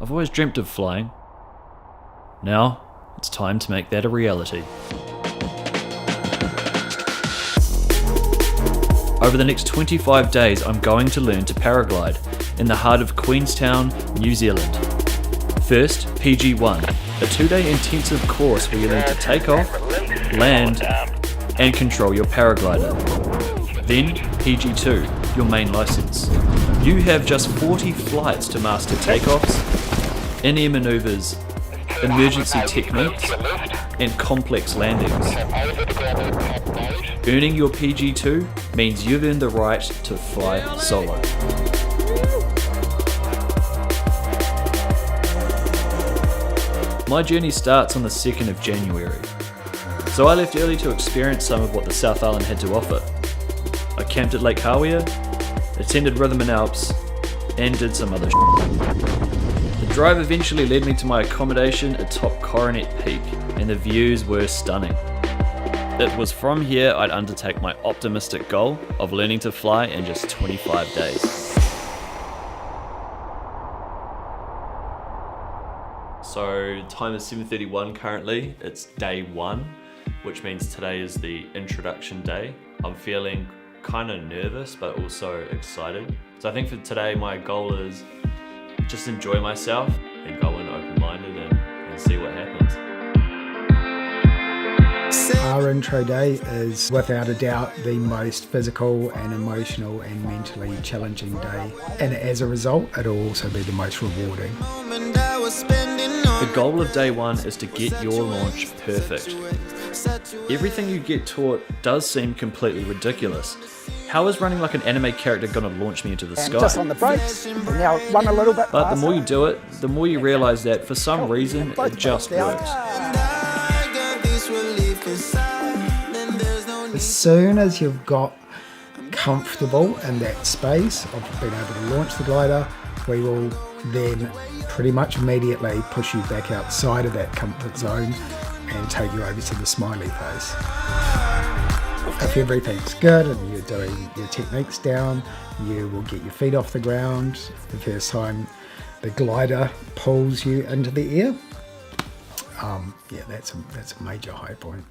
I've always dreamt of flying. Now, it's time to make that a reality. Over the next 25 days, I'm going to learn to paraglide in the heart of Queenstown, New Zealand. First, PG1, a 2-day intensive course where you learn to take off, land, and control your paraglider. Then, PG2, your main license. You have just 40 flights to master takeoffs, in-air maneuvers, emergency techniques, and complex landings. Earning your PG2 means you've earned the right to fly solo. My journey starts on the 2nd of January, so I left early to experience some of what the South Island had to offer. I camped at Lake Hawea, attended Rhythm and Alps, and did some other The drive eventually led me to my accommodation atop Coronet Peak, and the views were stunning. It was from here I'd undertake my optimistic goal of learning to fly in just 25 days. So time is 7:31 currently, it's day 1, which means today is the introduction day. I'm feeling kind of nervous but also excited. So I think for today my goal is just enjoy myself and go in open-minded and see what happens. Our intro day is without a doubt the most physical and emotional and mentally challenging day, and as a result it'll also be the most rewarding. The goal of day 1 is to get your launch perfect. Everything you get taught does seem completely ridiculous. How is running like an anime character going to launch me into the sky? Just on the brakes, and now run a little bit But faster. the more you do it, the more you realise that for some reason it just works. As soon as you've got comfortable in that space of being able to launch the glider, we will then pretty much immediately push you back outside of that comfort zone and take you over to the smiley phase. If everything's good and you're doing your techniques down, you will get your feet off the ground the first time the glider pulls you into the air. Yeah, that's a major high point.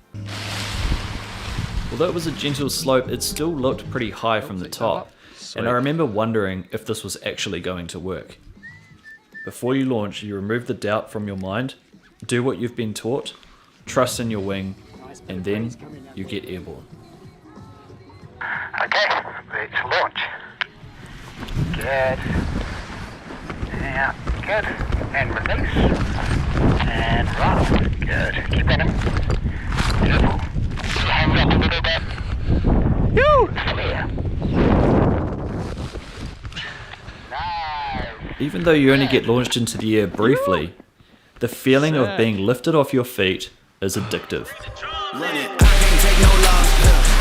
Although it was a gentle slope, it still looked pretty high from the top, and I remember wondering if this was actually going to work. Before you launch, you remove the doubt from your mind, do what you've been taught, trust in your wing, and then you get airborne. Okay, ready to launch. Good. Yeah, good. And release. And roll. Good. Keep at him. Beautiful. Hands up a little bit. Clear. Nice. Even though you only get launched into the air briefly, the feeling of being lifted off your feet is addictive. Run it. I can't take no loss.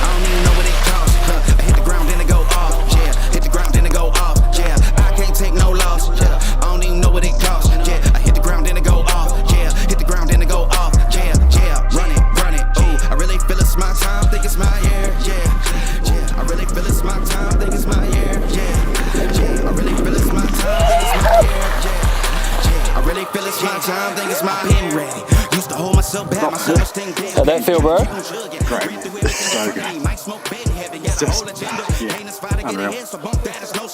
I don't even know what it costs. I hit the ground then it go off. Yeah. Hit the ground then it go off. Yeah. I can't take no loss. Yeah. I don't even know what it costs. Yeah. I hit the ground then it go off. Yeah. Hit the ground then it go off. Yeah. Yeah. Run it. Ooh. I really feel it's my time. Think it's my year. Yeah. Yeah. I really feel it's my time. Think it's my year. Yeah. Yeah. I really feel it's my time. Think it's my year. Yeah. Yeah. I really feel it's my time. Think it's my pen ready. Used to hold myself back. My self-esteem. How'd that feel, bro? Great. So good. It's just, yeah, unreal. I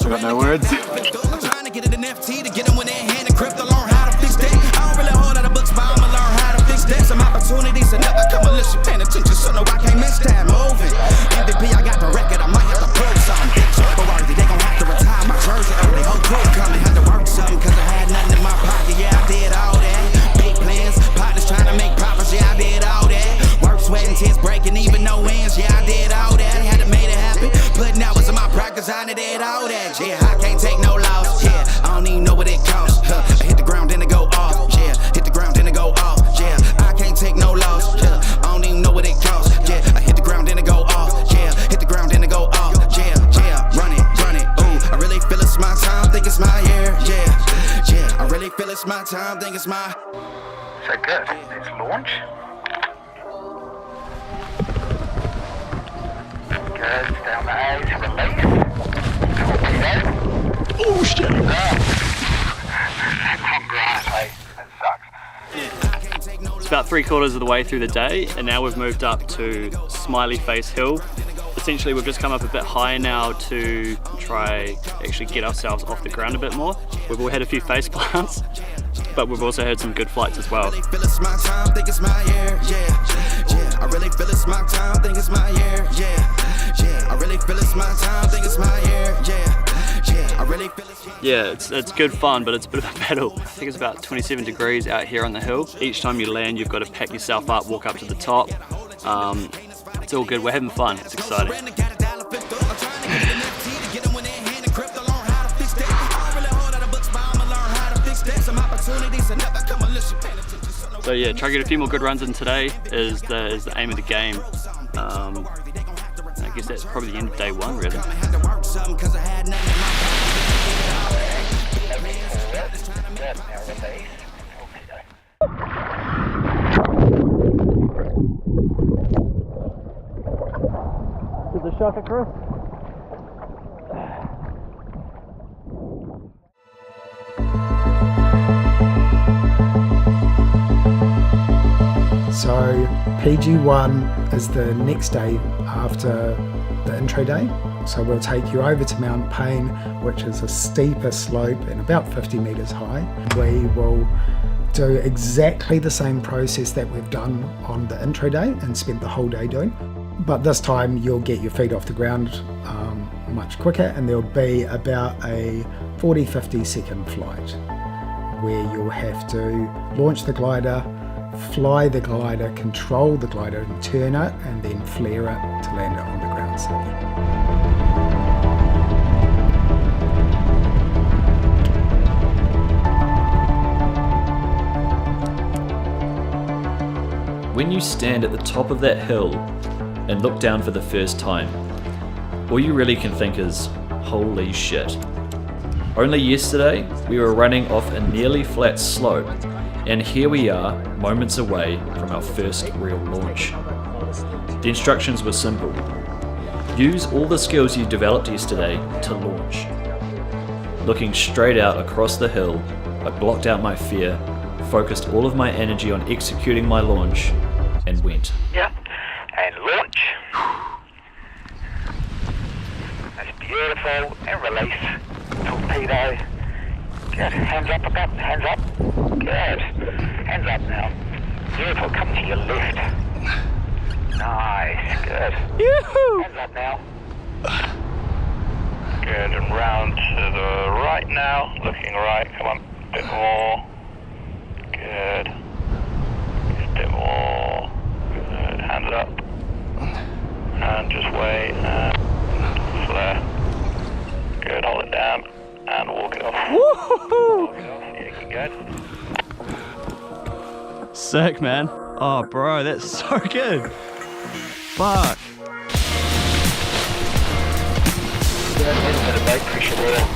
got no words. I'm trying to get it an FT to get them when they're hand and crypto, learn how to fix that. I don't really hold out of books, but I'ma learn how to fix that. Some opportunities that never come unless you paying attention, so no, I can't miss that moving. MVP, I got the record, I might have to prove something. But worthy, they gon' have to retire my jersey early. Whole crew coming, had to work something, cause I had nothing in my pocket. Yeah, I did all that. Big plans, partners trying to make profits. Yeah, I did all that. Work, sweat, and tears breaking, even no wins. Yeah, I did all that. Had to make it happen. Putting hours in my practice, I did all that. Yeah, I can't take no loss. Yeah, I don't even know what it costs. I hit the ground, then it go off. Yeah, hit the ground, then it go off. Yeah, I can't take no loss. Yeah, I don't even know what it costs. Yeah, I hit the ground, then it go off. Yeah, hit the ground, then it go off. Yeah, yeah, run it. Ooh, I really feel it's my time. Think it's my year. Yeah, yeah, I really feel it's my time. Think it's my. So good. Let's launch. Good. Down the A to release. Oh shit. Long ride. about 3/4 of the way through the day, and now we've moved up to Smiley Face Hill. Essentially, we've just come up a bit higher now to try actually get ourselves off the ground a bit more. We've all had a few face plants, but we've also had some good flights as well. I really feel it's my time, think it's my year, yeah. I really feel it's my time, think it's my year, yeah. I really feel it's my time, think it's my year, yeah. I really feel it's Yeah, it's good fun, but it's a bit of a battle. I think it's about 27 degrees out here on the hill. Each time you land, you've got to pack yourself up, walk up to the top. It's all good, we're having fun, it's exciting. So yeah, try to get a few more good runs in today is the aim of the game. I guess that's probably the end of day one, really. Is the shocker, Chris? So PG1 is the next day after the intro day. So we'll take you over to Mount Payne, which is a steeper slope and about 50 metres high. We will do exactly the same process that we've done on the intro day and spent the whole day doing. But this time you'll get your feet off the ground much quicker, and there'll be about a 40-50 second flight where you'll have to launch the glider, fly the glider, control the glider and turn it, and then flare it to land it on the ground safely. When you stand at the top of that hill and look down for the first time, all you really can think is, holy shit. Only yesterday, we were running off a nearly flat slope, and here we are, moments away from our first real launch. The instructions were simple. Use all the skills you developed yesterday to launch. Looking straight out across the hill, I blocked out my fear, focused all of my energy on executing my launch, and went. Yep. And launch. That's beautiful. And release. Torpedo. Good. Hands up about. Hands up. Good. Hands up now. Beautiful. Come to your left. Nice. Good. Yoo-hoo! Hands up now. Good. And round to the right now. Looking right. Come on. A bit more. Good. Just a bit more. Good. Hands up. And just wait. And flare. Good. Hold it down. And walk it off. Woo-hoo-hoo! Walk it off. Yeah, good. Sick, man. Oh, bro, that's so good. Fuck. Good. There's a bit of brake pressure there.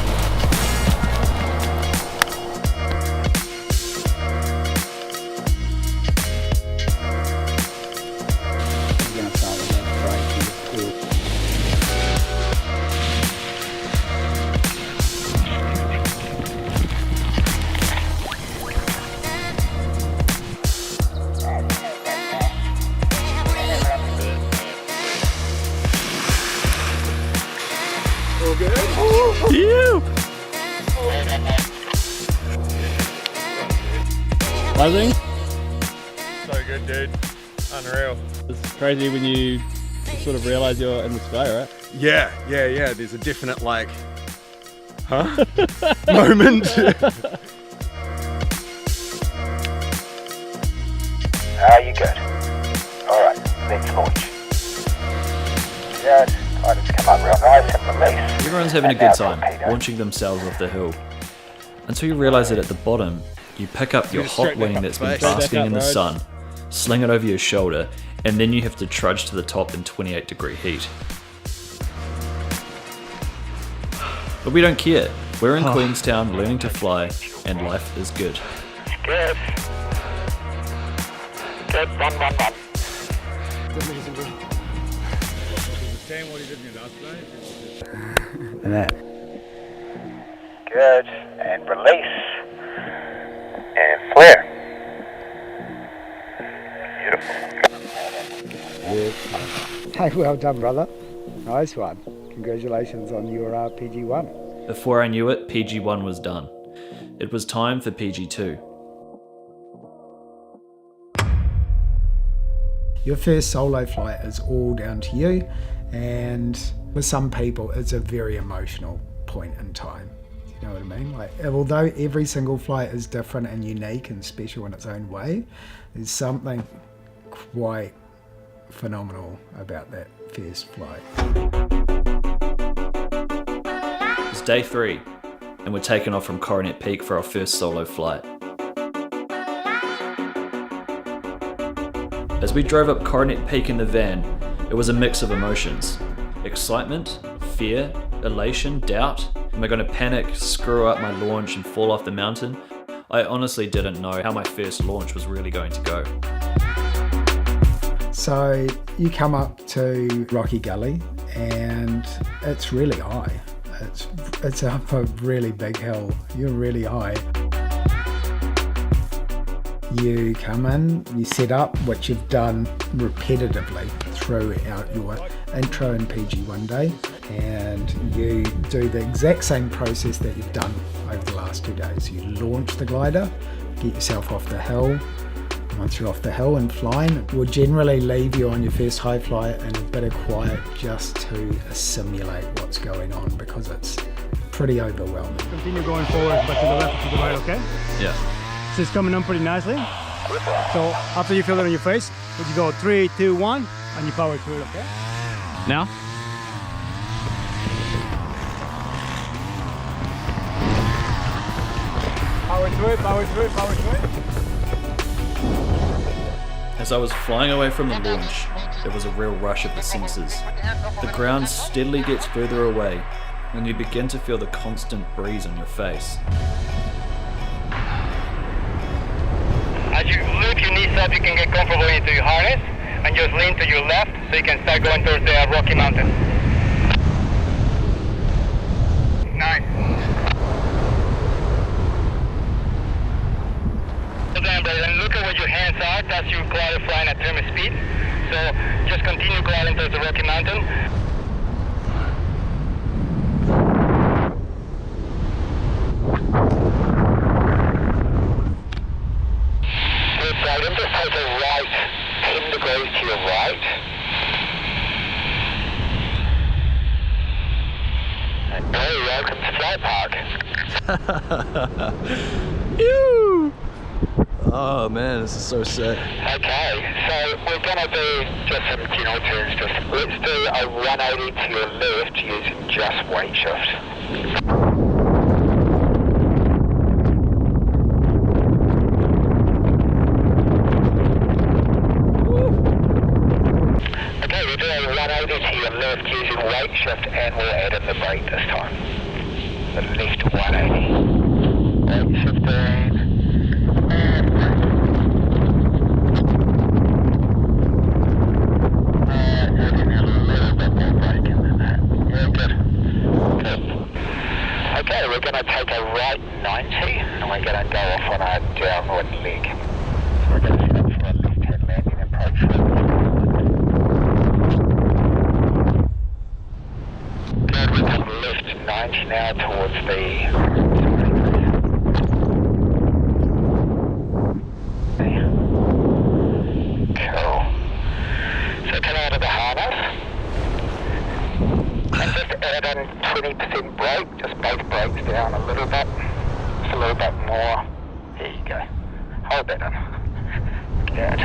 You. Buzzing? So good, dude. Unreal. It's crazy when you sort of realise you're in the sky, right? Yeah. There's a definite like, huh? moment. Are you good? Alright, let's launch. Good. Items come up real nice and release. Everyone's having a And good now time, torpedo. launching themselves off the hill. Until you realise that at the bottom, you pick up your Just hot straight back wing up that's the been face. Straight basking back in up, the Rog. sun, sling it over your shoulder, and then you have to trudge to the top in 28-degree heat. But we don't care. We're in Queenstown learning to fly, and life is good. Good. Good. Run. And that. Good. And release. And flare. Hey, well done, brother. Nice one. Congratulations on your PG1. Before I knew it, PG1 was done. It was time for PG2. Your first solo flight is all down to you, and for some people it's a very emotional point in time. You know what I mean? Like, although every single flight is different and unique and special in its own way, there's something quite phenomenal about that first flight. It's day 3, and we're taking off from Coronet Peak for our first solo flight. As we drove up Coronet Peak in the van, it was a mix of emotions. Excitement, fear, elation, doubt. Am I going to panic, screw up my launch and fall off the mountain? I honestly didn't know how my first launch was really going to go. So you come up to Rocky Gully and it's really high. It's up a really big hill. You're really high. You come in, you set up, which you've done repetitively throughout your intro and PG1 day, and you do the exact same process that you've done over the last 2 days. You launch the glider, get yourself off the hill. Once you're off the hill and flying, we'll generally leave you on your first high flight in a bit of quiet just to assimilate what's going on, because it's pretty overwhelming. Continue going forward, but to the left and to the right, okay? Yeah. So it's coming on pretty nicely. So after you feel it on your face, would you go 3, 2, 1, and you power through it, okay? Now? Power through it, power through it, power through it. As I was flying away from the launch, there was a real rush of the senses. The ground steadily gets further away, and you begin to feel the constant breeze on your face. As you lift your knees up, you can get comfortable into your harness and just lean to your left so you can start going towards the Rocky Mountain. Nice. Well done, Brayden. Look at where your hands are. That's your glider flying at thermal speed. So just continue gliding towards the Rocky Mountain. Brayden, just take a right 10 degrees to your right. And very welcome to Flight Park. Ew! Oh man, this is so sick. Okay, so we're going to do just some general turns. Let's do a 180 to your left using just weight shift. Okay, we're doing a 180 to your left using weight shift, and we'll add in the brake this time. The left 180. Weight shifting. And brake. Adding a little bit more braking than that. Very good. Good. Okay, we're going to take a right 90 and we're going to go off on a downward leg. So we're going to set up for a left-hand landing approach. Good, we're going to left 90 now towards the... Cool. So come out of the harness and just add in 20% brake, just both brakes down a little bit, just a little bit more. There you go. Hold that in. Good.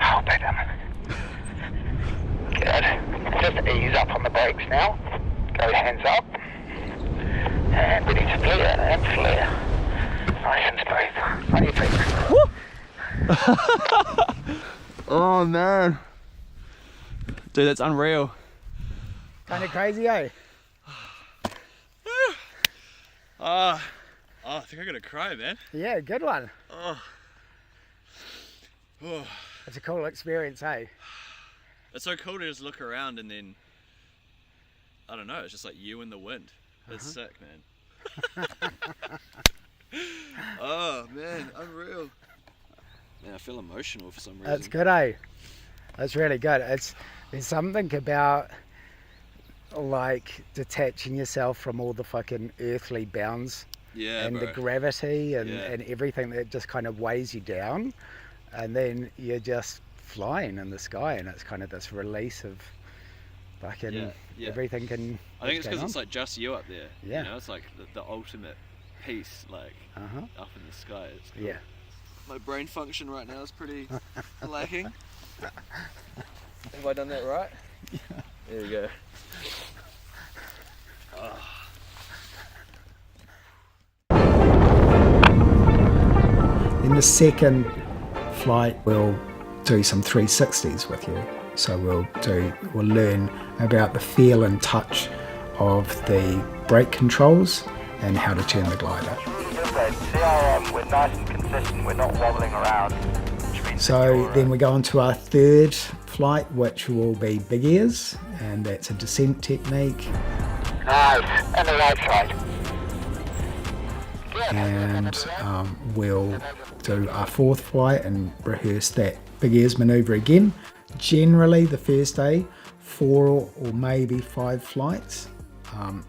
Hold that in. Good. Just ease up on the brakes now. Go hands up. And ready to flare and flare. Nice and smooth. On your feet. Oh man. Dude, that's unreal. Kind of crazy, eh? I think I'm gonna cry, man. Yeah, good one. Oh. It's a cool experience, hey? It's so cool to just look around and then, I don't know, it's just like you in the wind. It's sick, man. Oh man, unreal. Man, I feel emotional for some reason. That's good, eh? It's really good. There's something about like detaching yourself from all the fucking earthly bounds and bro. the gravity and, Yeah. and everything that just kind of weighs you down, and then you're just flying in the sky, and it's kind of this release of fucking everything can. I think it's because it's like just you up there. Yeah. You know, it's like the ultimate peace, like up in the sky. It's cool. Yeah. My brain function right now is pretty lacking. Have I done that right? Yeah. There we go. In the second flight, we'll do some 360s with you. So we'll learn about the feel and touch of the brake controls and how to turn the glider. We're nice and consistent, we're not wobbling around. So then we go on to our third flight, which will be big ears, and that's a descent technique. Nice, and the right side. And we'll do our fourth flight and rehearse that big ears manoeuvre again. Generally, the first day, 4 or maybe 5 flights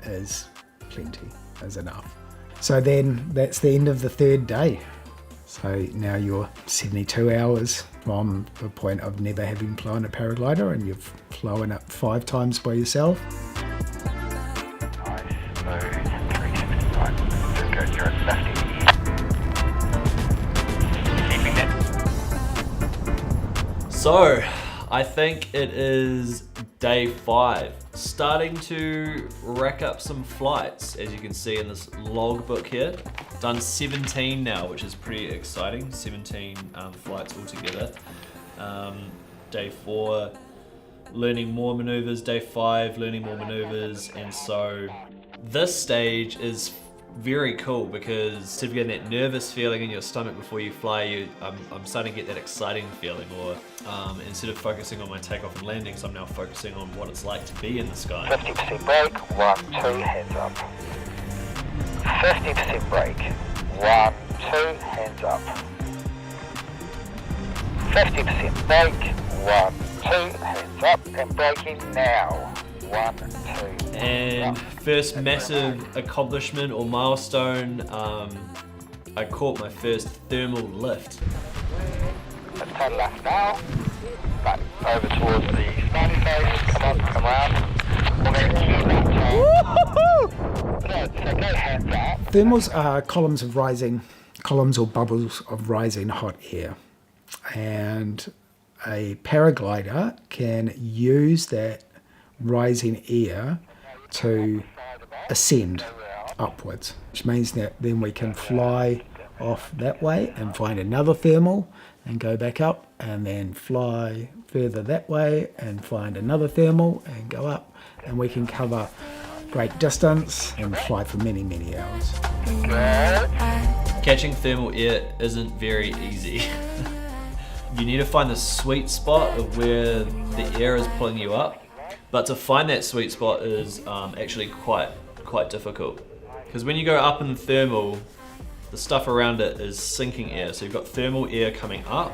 is plenty, is enough. So then that's the end of the third day. So now you're 72 hours from the point of never having flown a paraglider, and you've flown it 5 times by yourself. Nice, so 365. Just go to your lefty. Keeping it. So, I think it is day 5. Starting to rack up some flights, as you can see in this logbook here. Done 17 now, which is pretty exciting. 17 flights altogether. Day 4, learning more maneuvers. Day 5, learning more maneuvers. And so this stage is very cool because instead of getting that nervous feeling in your stomach before you fly, I'm starting to get that exciting feeling, or instead of focusing on my takeoff and landings, I'm now focusing on what it's like to be in the sky. 50% brake, 1, 2, hands up. 50% brake, 1, 2, hands up. 50% brake, 1, 2, hands up, and braking now. 1, 2. And first massive accomplishment or milestone, I caught my first thermal lift. Let's turn left now. Back over towards the smiley face. Come on, come around. We're going to keep that turn. Good, so go hands up. Thermals are columns or bubbles of rising hot air. And a paraglider can use that rising air to ascend upwards, which means that then we can fly off that way and find another thermal and go back up, and then fly further that way and find another thermal and go up, and we can cover great distance and fly for many, many hours. Catching thermal air isn't very easy. You need to find the sweet spot of where the air is pulling you up. But to find that sweet spot is actually quite difficult. Because when you go up in the thermal, the stuff around it is sinking air. So you've got thermal air coming up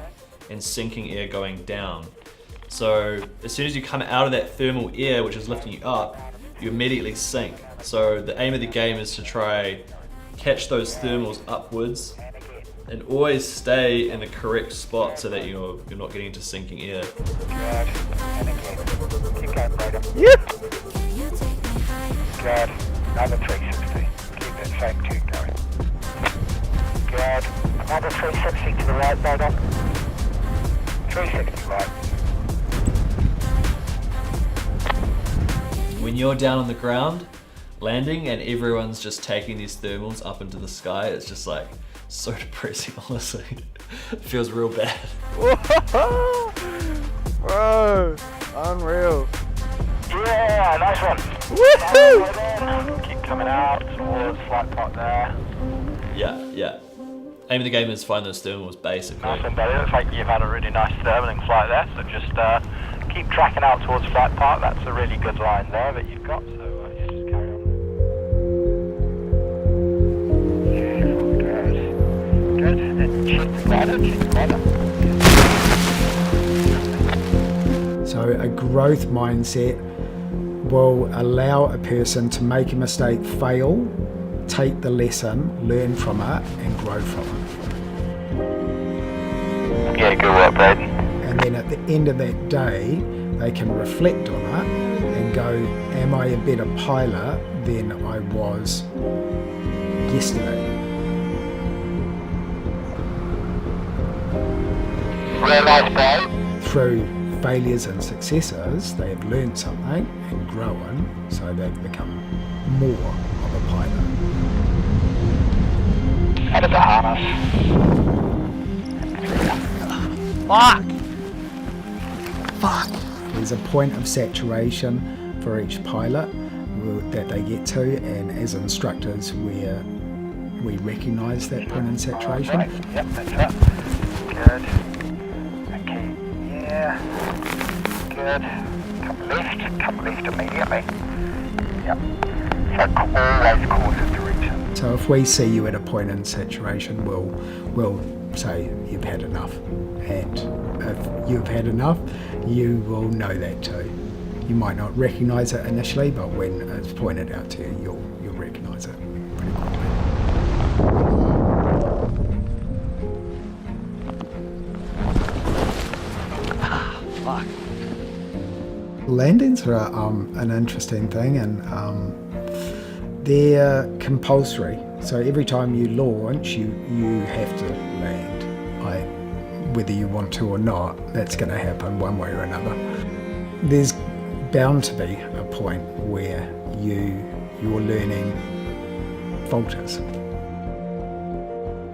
and sinking air going down. So as soon as you come out of that thermal air, which is lifting you up, you immediately sink. So the aim of the game is to try catch those thermals upwards and always stay in the correct spot so that you're not getting into sinking air. Good. And again. Keep going, Brayden. Good. Another 360. Keep that same tune going. Good. Another 360 to the right, Brayden. 360 right. When you're down on the ground, landing, and everyone's just taking these thermals up into the sky, it's just like so depressing, honestly. It feels real bad. Bro, unreal. Yeah, nice one. Woohoo! Keep coming out towards flight pot there. Yeah. Aim of the game is find those thermals, basically. Nice one, buddy. Looks like you've had a really nice thermaling flight there, so just keep tracking out towards flight park. That's a really good line there that you've got, so just carry on. Beautiful, good. Good, then check the glider, a growth mindset will allow a person to make a mistake, fail, take the lesson, learn from it, and grow from it. Yeah, good work, Brayden. And then at the end of that day, they can reflect on it and go, am I a better pilot than I was yesterday? Real nice, bro. Through failures and successes, they have learned something and grown, so they've become more of a pilot. Out of the harness. Fuck! There's a point of saturation for each pilot that they get to, and as instructors we recognise that point in saturation. Yep, that's it. Good. Okay, yeah. Good. Come left immediately. Yep. So always course of direction. So if we see you at a point in saturation, we'll say you've had enough. And if you've had enough, you will know that too. You might not recognise it initially, but when it's pointed out to you, you'll recognise it pretty quickly. Fuck. Landings are an interesting thing, and they're compulsory. So every time you launch, you have to land. Whether you want to or not, that's going to happen one way or another. There's bound to be a point where your learning falters.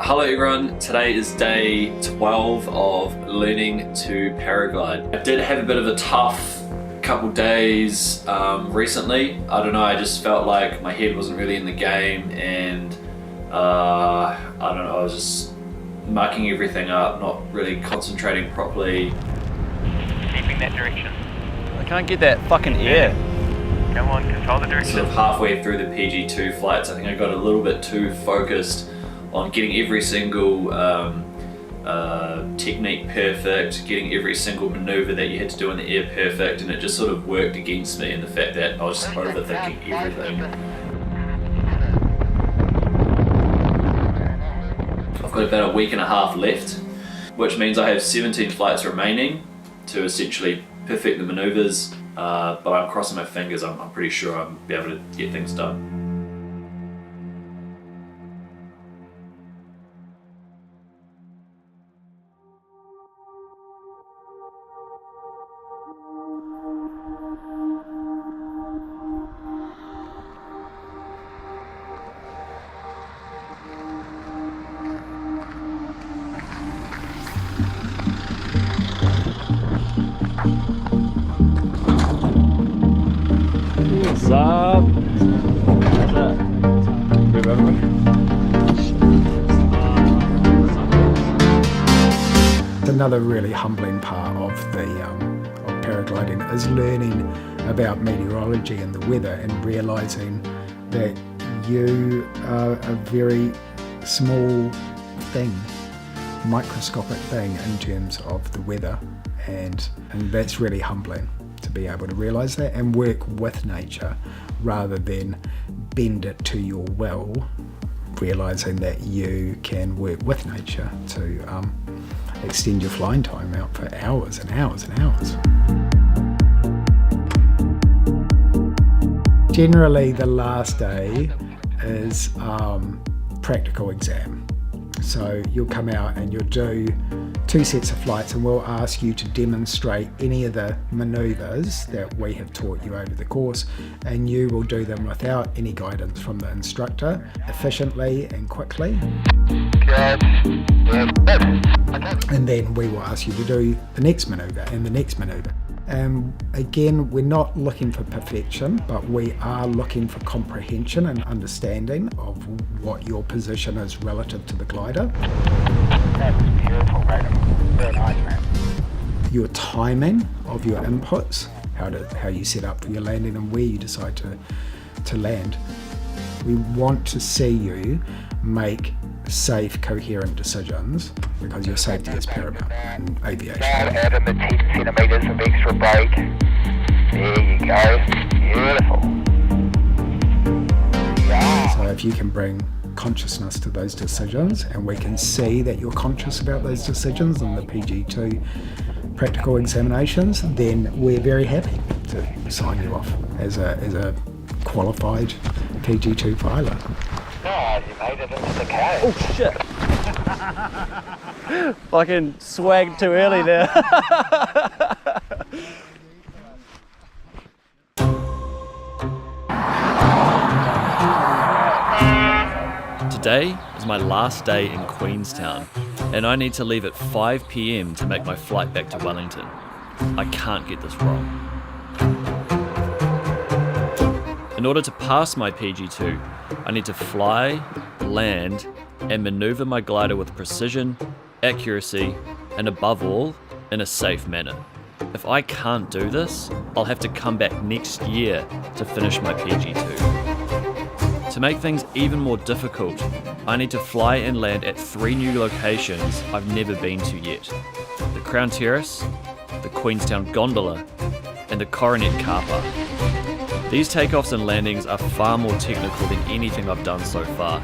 Hello everyone, today is day 12 of learning to paraglide. I did have a bit of a tough couple days recently. I don't know, I just felt like my head wasn't really in the game, and I don't know, I was just mucking everything up, not really concentrating properly. Keeping that direction. I can't get that fucking air. Come on, control the direction. Sort of halfway through the PG2 flights, I think I got a little bit too focused on getting every single technique perfect, getting every single maneuver that you had to do in the air perfect, and it just sort of worked against me in the fact that I was just overthinking everything. I've got about a week and a half left, which means I have 17 flights remaining to essentially perfect the maneuvers, but I'm crossing my fingers. I'm pretty sure I'll be able to get things done. What's up? What's up? Good, everybody? Another really humbling part of paragliding is learning about meteorology and the weather, and realising that you are a very small thing, microscopic thing in terms of the weather, and that's really humbling to be able to realise that and work with nature rather than bend it to your will, realising that you can work with nature to extend your flying time out for hours and hours and hours. Generally the last day is practical exam. So you'll come out and you'll do 2 sets of flights, and we'll ask you to demonstrate any of the manoeuvres that we have taught you over the course, and you will do them without any guidance from the instructor, efficiently and quickly. And then we will ask you to do the next manoeuvre and the next manoeuvre. Again, we're not looking for perfection, but we are looking for comprehension and understanding of what your position is relative to the glider. That was beautiful, Brayden. Very nice, man. Your timing of your inputs, how you set up for your landing and where you decide to land. We want to see you make safe, coherent decisions because your safety is paramount in aviation. Add in the 10 centimetres of extra brake. There you go. Beautiful. Yeah. So if you can bring consciousness to those decisions, and we can see that you're conscious about those decisions in the PG2 practical examinations, then we're very happy to sign you off as a qualified PG2 pilot. Oh, you made it into the cage. Oh shit! Fucking swagged too early there. Today is my last day in Queenstown, and I need to leave at 5 p.m. to make my flight back to Wellington. I can't get this wrong. In order to pass my PG2, I need to fly, land, and maneuver my glider with precision, accuracy, and above all, in a safe manner. If I can't do this, I'll have to come back next year to finish my PG2. To make things even more difficult, I need to fly and land at 3 new locations I've never been to yet. The Crown Terrace, the Queenstown Gondola, and the Coronet Car Park. These takeoffs and landings are far more technical than anything I've done so far,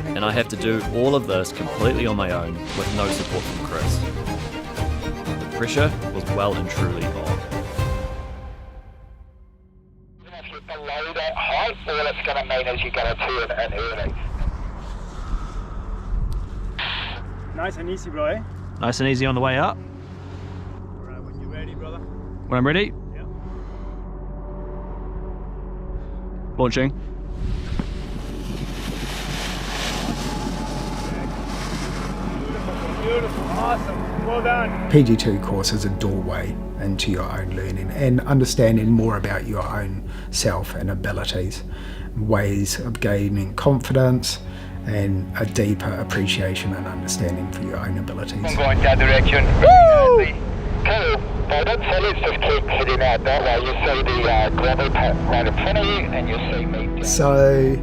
and I have to do all of this completely on my own with no support from Chris. The pressure was well and truly on. If you're below that height, all it's going to mean is you're going to turn in early. Nice and easy, bro, eh? Nice and easy on the way up. Alright, when you're ready, brother. When I'm ready, Yeah. launching. Beautiful, awesome, well done. PG2 course is a doorway into your own learning and understanding more about your own self and abilities, ways of gaining confidence and a deeper appreciation and understanding for your own abilities. I'm going that direction. Very nicely. Cool. Brayden, so let's just keep heading out that way. You see the gravel pit right in front of you, and you see me. So,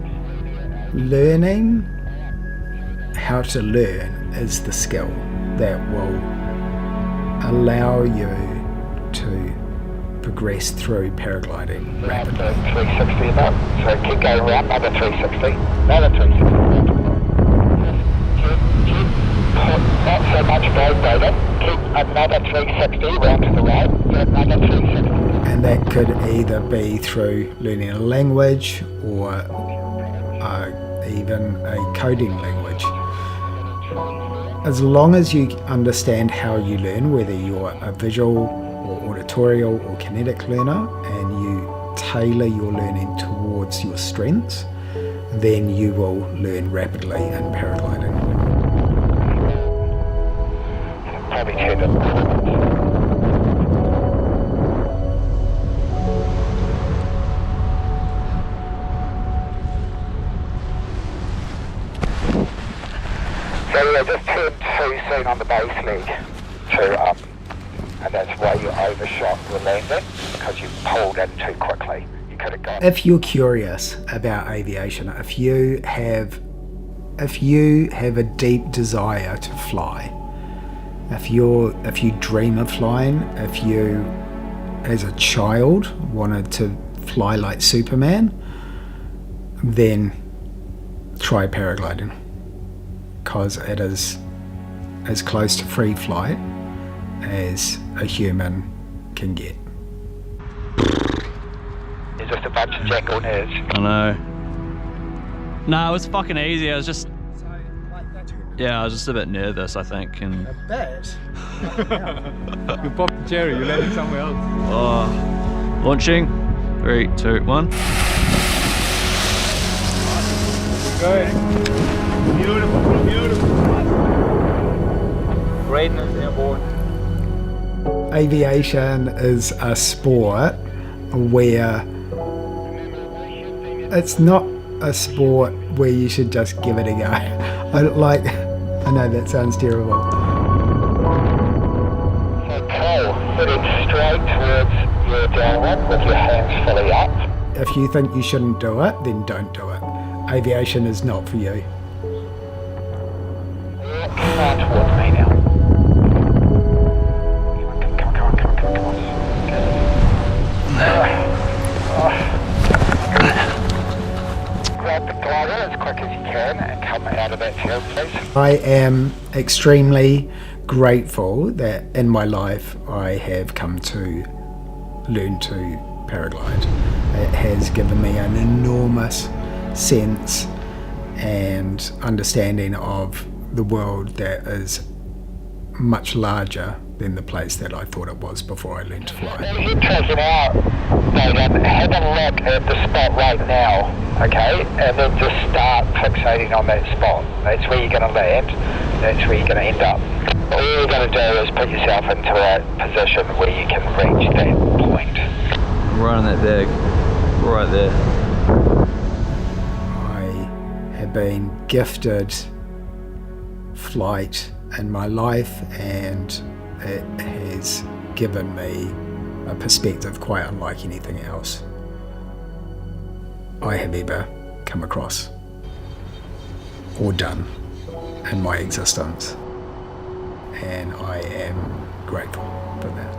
learning how to learn is the skill that will allow you to progress through paragliding rapidly. 360 about. So keep going around, another 360. Another 360. Not so much brake, Brayden. Keep another 360 round to the right. Another 360. And that could either be through learning a language or even a coding language. As long as you understand how you learn, whether you're a visual or auditorial or kinetic learner, and you tailor your learning towards your strengths, then you will learn rapidly in paragliding. Probably turn it. So yeah, just turn too soon on the base leg, too up, and that's why you overshot your landing, because you pulled in too quickly. You could have gone. If you're curious about aviation, if you have a deep desire to fly, if you dream of flying, if you as a child wanted to fly like Superman, then try paragliding, because it is as close to free flight as a human can get. It's just a bunch of jackal nerves. I know. No, it was fucking easy. I was just a bit nervous, I think. And A bit? You popped the cherry, you landed somewhere else. launching. 3, 2, 1. Good. Beautiful, beautiful. Brayden is airborne. Aviation is a sport where it's not a sport where you should just give it a go. I know that sounds terrible. So cool, heading straight towards your downwind with your hands fully up. If you think you shouldn't do it, then don't do it. aviation is not for you. Towards me now. Come on. Grab the glider as quick as you can and come out of that field, please. I am extremely grateful that in my life I have come to learn to paraglide. It has given me an enormous sense and understanding of the world that is much larger than the place that I thought it was before I learned to fly. As you're taking out, Brayden, have a look at the spot right now, okay? And then just start fixating on that spot. That's where you're going to land, that's where you're going to end up. All you're going to do is put yourself into a position where you can reach that point. Right on that bag, right there. I have been gifted flight in my life, and it has given me a perspective quite unlike anything else I have ever come across or done in my existence, and I am grateful for that.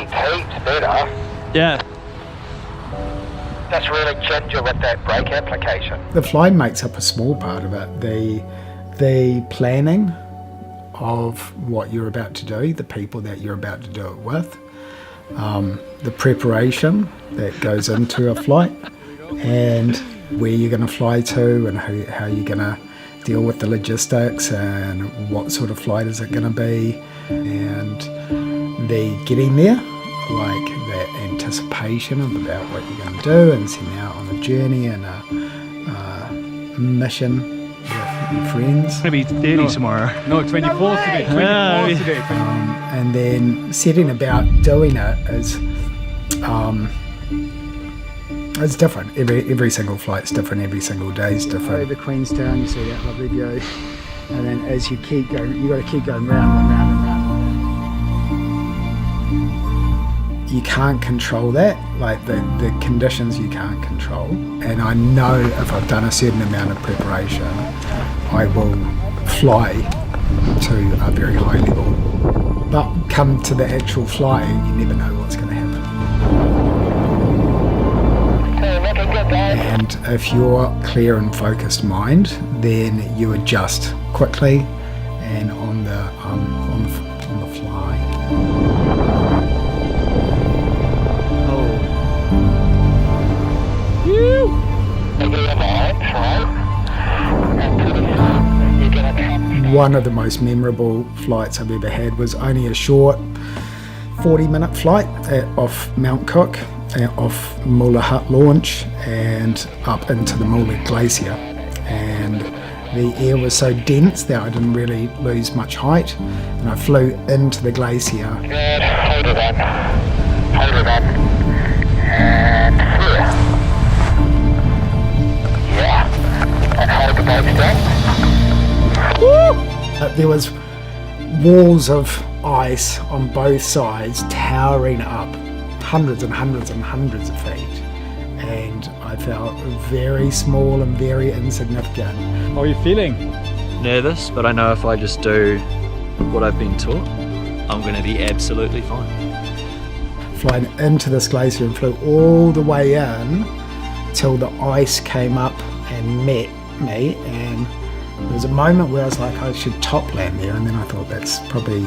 Heaps better. Yeah. Just really ginger with that brake application. The flying makes up a small part of it. The planning of what you're about to do, the people that you're about to do it with, the preparation that goes into a flight, and where you're going to fly to, and how you're going to deal with the logistics, and what sort of flight is it going to be, and the getting there, like that anticipation of about what you're going to do, and setting out on a journey and a mission with your friends. It's gonna be 30 tomorrow. No, 24 today. 24 today. And then setting about doing it is it's different. Every single flight's different. Every single day's different. Over Queenstown, you see that lovely view, and then as you keep going, you got to keep going round and round and round. You can't control that, like the conditions you can't control. And I know if I've done a certain amount of preparation, I will fly to a very high level. But come to the actual flying, you never know what's going to happen. And if you're clear and focused mind, then you adjust quickly and on the fly. One of the most memorable flights I've ever had was only a short 40-minute flight off Mount Cook, off Moola Hut launch and up into the Moola Glacier. And the air was so dense that I didn't really lose much height, and I flew into the glacier. Good, hold it on, and clear. Yeah, and hold the boat down. There was walls of ice on both sides towering up hundreds and hundreds and hundreds of feet, and I felt very small and very insignificant. How are you feeling? Nervous, but I know if I just do what I've been taught, I'm going to be absolutely fine. Flying into this glacier and flew all the way in till the ice came up and met me, and there was a moment where I was like, I should top land there, and then I thought that's probably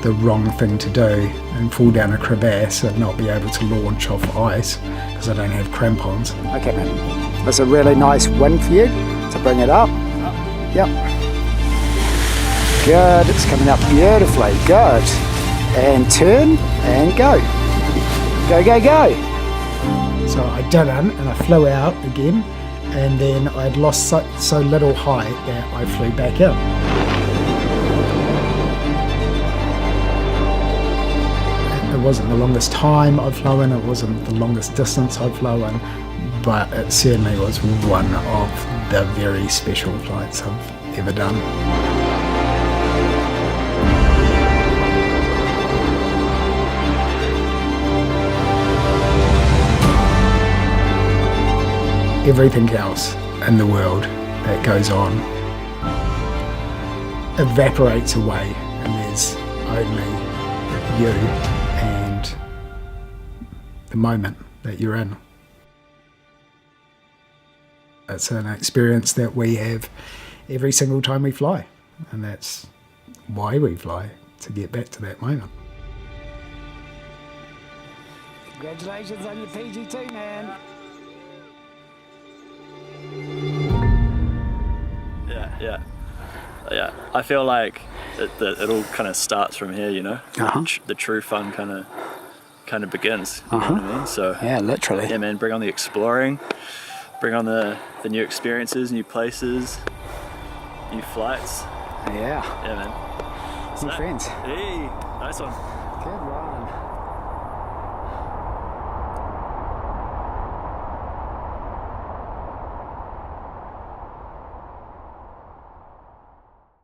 the wrong thing to do and fall down a crevasse and not be able to launch off ice because I don't have crampons. Okay, man. That's a really nice wind for you to bring it up. Yep. Good, it's coming up beautifully. Good. And turn and go. Go, go, go. So I didn't, and I flew out again, and then I'd lost so little height that I flew back in. It wasn't the longest time I've flown, it wasn't the longest distance I've flown, but it certainly was one of the very special flights I've ever done. Everything else in the world that goes on evaporates away, and there's only you and the moment that you're in. It's an experience that we have every single time we fly, and that's why we fly, to get back to that moment. Congratulations on your PG2, man. Yeah. I feel like it all kind of starts from here, you know. The true fun kind of begins. You know what I mean? So yeah, literally. Yeah, man. Bring on the exploring. Bring on the new experiences, new places, new flights. Yeah. Yeah, man. New friends. Hey, nice one. Good one.